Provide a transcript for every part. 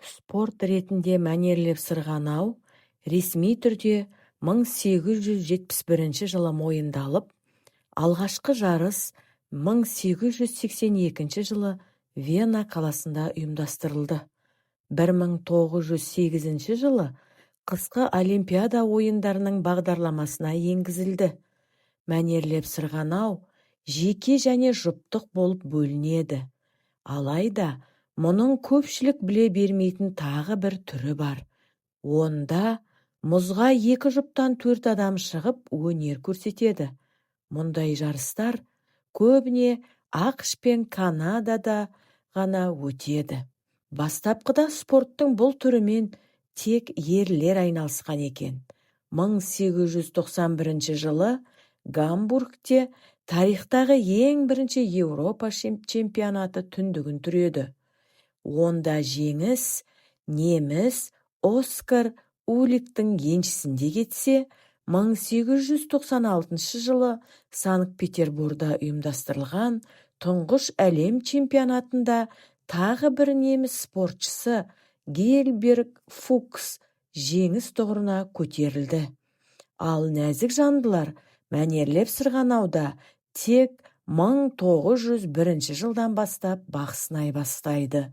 Спорт ретінде мәнерлеп сырғанау ресми түрде 1871 жылы мойындалып, алғашқы жарыс 1882 жылы Вена қаласында ұйымдастырылды. 1908 жылы қысқы Олимпиада ойындарының бағдарламасына енгізілді. Мәнерлеп сырғанау жеке және жұптық болып бөлінеді. Алайда, мұның көпшілік біле бермейтін тағы бір түрі бар. Онда мұзға 2 жұптан 4 адам шығып өнер көрсетеді. Мұндай жарыстар көбіне ақш пен Канадада ғана өтеді. Бастапқыда спорттың бұл түрімен тек ерлер айналысқан екен. 1891 жылы Гамбургте тарихтағы ең бірінші Еуропа чемпионаты түндігін түреді. Онда жеңіс неміс Оскар Уликтің еншісінде кетсе, 1896 жылы Санкт-Петербургда ұйымдастырылған тұңғыш әлем чемпионатында тағы бір неміс спортшысы Гильберт Фукс жеңіс тұғырына көтерілді. Ал нәзік жандылар мәнерлеп сырғанауда тек 1901 жылдан бастап бақ сынай бастайды.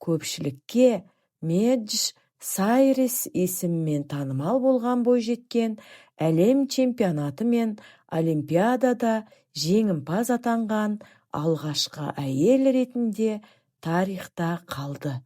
Көпшілікке Медж Сайрес есімімен танымал болған бойжеткен әлем чемпионаты мен Олимпиадада жеңімпаз атанған алғашқы әйел ретінде тарихта қалды.